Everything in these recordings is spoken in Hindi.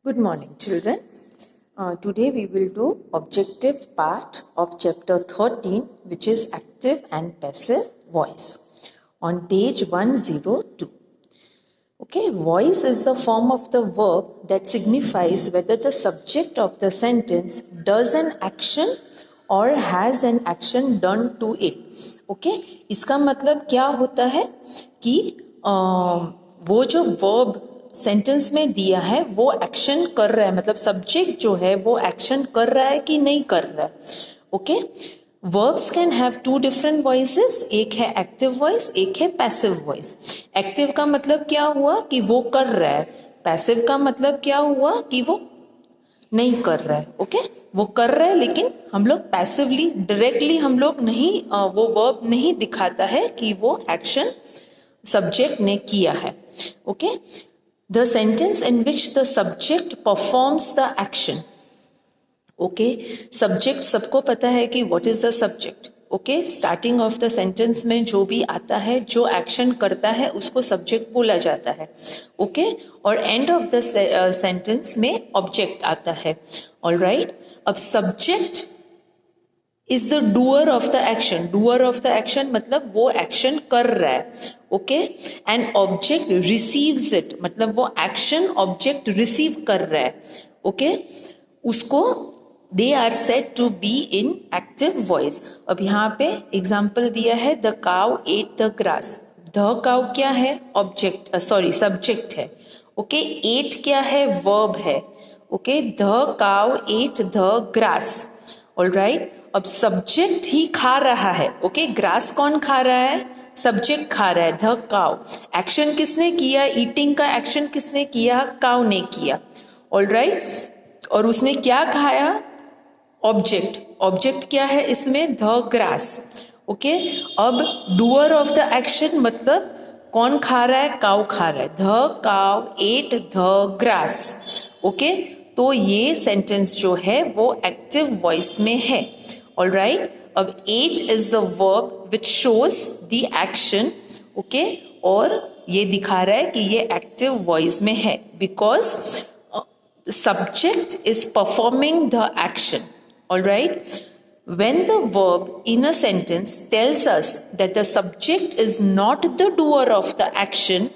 Good morning, children. Today we will do objective part of chapter 13, which is active and passive voice, on page 102. Okay, voice is the form of the verb that signifies whether the subject of the sentence does an action or has an action done to it. Okay, इसका मतलब क्या होता है कि वो जो verb सेंटेंस में दिया है वो एक्शन कर रहा है, मतलब सब्जेक्ट जो है वो एक्शन कर रहा है कि नहीं कर रहा है. Okay, verbs can have two different voices, एक है एक्टिव वॉइस, एक है पैसिव वॉइस. एक्टिव का मतलब क्या हुआ कि वो कर रहा है, पैसिव का मतलब क्या हुआ कि वो नहीं कर रहा है. ओके, वो कर रहा है लेकिन हम लोग पैसिवली डायरेक्टली हम लोग नहीं, वो वर्ब नहीं दिखाता है कि वो एक्शन सब्जेक्ट ने किया है. Okay, the sentence in which the subject performs the action. Okay, subject सबको पता है कि what is the subject. Okay, starting of the sentence में जो भी आता है, जो action करता है उसको subject बोला जाता है. Okay, और end of the sentence में object आता है. Alright, अब subject is the doer of the action. Doer of the action मतलब वो action कर रहा है. Okay, and object receives it, मतलब वो एक्शन ऑब्जेक्ट रिसीव कर रहा है. ओके, उसको they are said to be in active voice. अब यहाँ पे एग्जाम्पल दिया है, the cow ate the grass. The cow क्या है, ऑब्जेक्ट, सॉरी सब्जेक्ट है. ओके, एट क्या है, वर्ब है. Okay, the cow ate the grass. Alright, अब सब्जेक्ट ही खा रहा है. ओके, ग्रास कौन खा रहा है, सब्जेक्ट खा रहा है, द काउ. एक्शन किसने किया, ईटिंग का एक्शन किसने किया, काउ ने किया. ऑलराइट, और उसने क्या खाया, ऑब्जेक्ट. ऑब्जेक्ट क्या है इसमें, द ग्रास. ओके, अब डूअर ऑफ द एक्शन मतलब कौन खा रहा है, काउ खा रहा है, the cow ate the grass. Okay, तो ये सेंटेंस जो है वो एक्टिव वॉइस में है. ऑलराइट, अब ate is the verb which shows the action. Okay, और ये दिखा रहा है कि ये एक्टिव वॉइस में है because subject is performing the action. Alright, when the verb in a sentence tells us that the subject is not the doer of the action,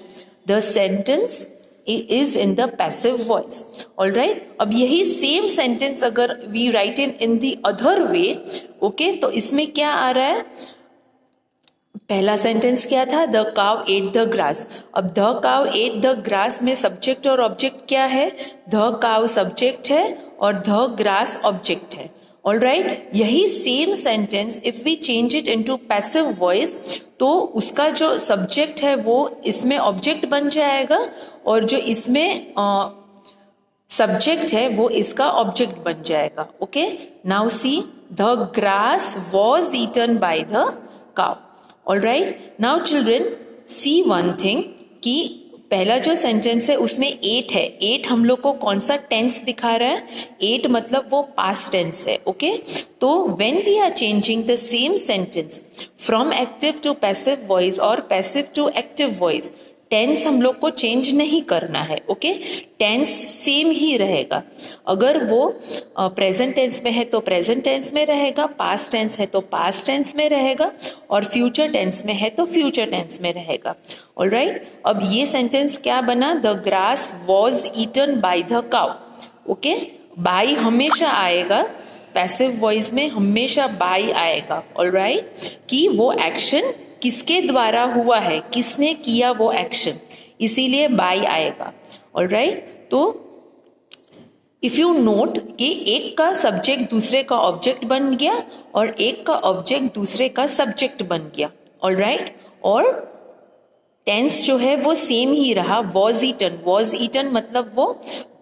the sentence is in the passive voice. All right, अब यही सेम सेंटेंस अगर we write in the other way, okay, तो इसमें क्या आ रहा है, पहला सेंटेंस क्या था, the cow ate the grass. अब the cow ate the grass में सब्जेक्ट और ऑब्जेक्ट क्या है, द काउ सब्जेक्ट है और द ग्रास ऑब्जेक्ट है. ऑलराइट, यही same sentence if we change it into passive voice तो उसका जो सब्जेक्ट है वो इसमें ऑब्जेक्ट बन जाएगा और जो इसमें सब्जेक्ट है वो इसका ऑब्जेक्ट बन जाएगा. Okay, now see, the grass was eaten by the cow. Alright, now children see one thing कि पहला जो सेंटेंस है उसमें एट है. एट हम लोग को कौन सा टेंस दिखा रहा है, एट मतलब वो पास्ट टेंस है. ओके, तो when we are changing the same sentence from active to passive voice और passive to active voice, tense हम लोग को चेंज नहीं करना है. ओके, टेंस सेम ही रहेगा. अगर वो प्रेजेंट टेंस में है तो प्रेजेंट टेंस में रहेगा, पास्ट टेंस है तो पास्ट टेंस में रहेगा और फ्यूचर टेंस में है तो फ्यूचर टेंस में रहेगा. ऑलराइट, अब ये सेंटेंस क्या बना, the grass was eaten by the cow. Okay, by हमेशा आएगा, पैसिव वॉइस में हमेशा बाय आएगा. ऑलराइट, कि वो एक्शन किसके द्वारा हुआ है, किसने किया वो एक्शन, इसीलिए बाय आएगा. ऑलराइट, तो इफ यू नोट कि एक का सब्जेक्ट दूसरे का ऑब्जेक्ट बन गया और एक का ऑब्जेक्ट दूसरे का सब्जेक्ट बन गया. ऑलराइट, और टेंस जो है वो सेम ही रहा, वॉज ईटन. वॉज ईटन मतलब वो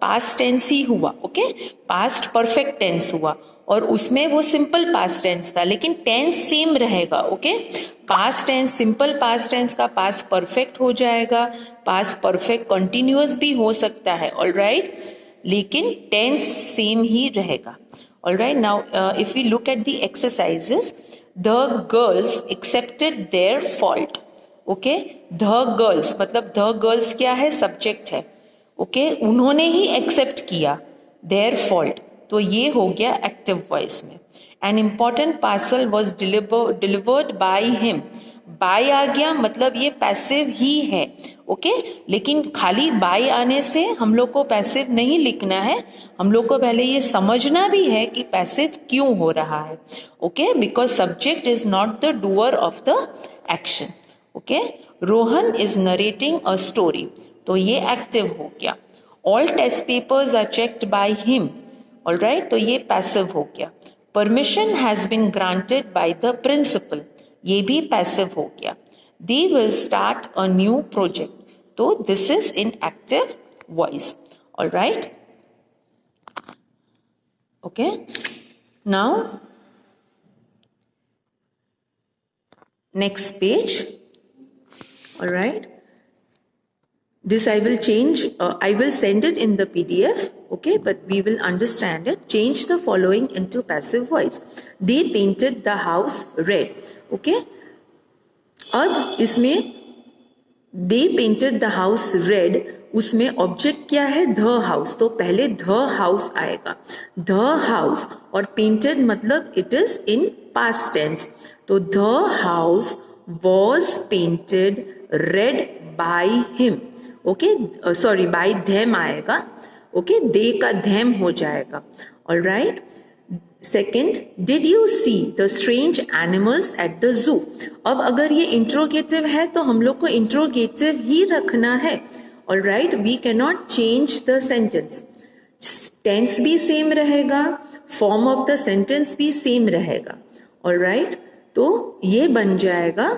पास्ट टेंस ही हुआ. ओके, पास्ट परफेक्ट टेंस हुआ और उसमें वो सिंपल पास्ट टेंस था लेकिन टेंस सेम रहेगा. Okay, past tense, simple past tense का पास्ट परफेक्ट हो जाएगा, पास्ट परफेक्ट कंटिन्यूअस भी हो सकता है. ऑलराइट, लेकिन टेंस सेम ही रहेगा. Alright, now if we look at the exercises, the girls accepted their fault. Okay, the girls मतलब द गर्ल्स क्या है, सब्जेक्ट है. ओके, उन्होंने ही एक्सेप्ट किया, देयर फॉल्ट, तो ये हो गया एक्टिव वॉइस में. An important parcel was delivered by him. By आ गया मतलब ये पैसिव ही है. ओके, लेकिन खाली बाय आने से हम लोग को पैसिव नहीं लिखना है, हम लोग को पहले ये समझना भी है कि पैसिव क्यों हो रहा है. Okay, because subject is not the doer of the action. Okay, Rohan is narrating a story, तो ये एक्टिव हो गया. All test papers are checked by him. All right, तो ये पैसिव हो गया. Permission has been granted by the principal, ये भी पैसिव हो गया. They will start a new project, तो this is in active voice. All right, okay. Now next page. All right, this I will change, I will send it in the PDF, okay, but we will understand it. Change the following into passive voice. They painted the house red. Okay, अब इसमें they painted the house red, उसमें ऑब्जेक्ट क्या है, द हाउस, तो पहले द हाउस आएगा. द हाउस और पेंटेड मतलब it is in past tense, तो the house was painted red by him. Okay, sorry, by them आएगा. ओके, दे का धेम हो जाएगा. All right. Second, did you see the strange animals at the zoo. अब अगर ये इंट्रोगेटिव है तो हम लोग को इंट्रोगेटिव ही रखना है. All right, we can not change the sentence. Tense भी सेम रहेगा, फॉर्म ऑफ द सेंटेंस भी सेम रहेगा. ऑल राइट, तो ये बन जाएगा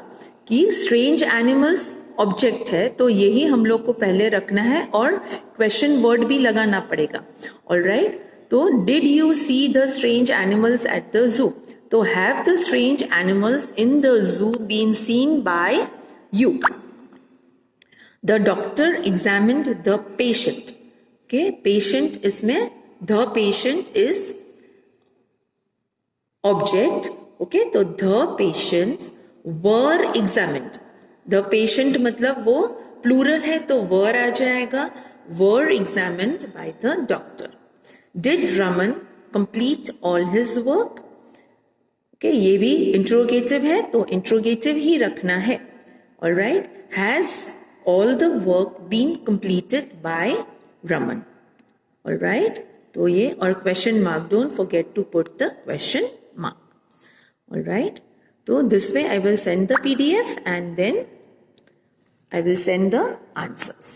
कि स्ट्रेंज एनिमल्स ऑब्जेक्ट है, तो यही हम लोग को पहले रखना है और क्वेश्चन वर्ड भी लगाना पड़ेगा. ऑल राइट, तो did you see the strange animals at the zoo, तो have the strange animals in the zoo been seen by you. The doctor examined the patient. Okay, patient इसमें the patient is object. Okay, तो the patients were examined. The patient मतलब वो प्लूरल है तो वर आ जाएगा, were examined by the doctor. Did Raman complete all his work. Okay, ये भी इंट्रोगेटिव है तो इंट्रोगेटिव ही रखना है. All right, has all the work been completed by Raman. All right, तो ये और question mark, don't forget to put the question mark. All right, so this way I will send the PDF and then I will send the answers.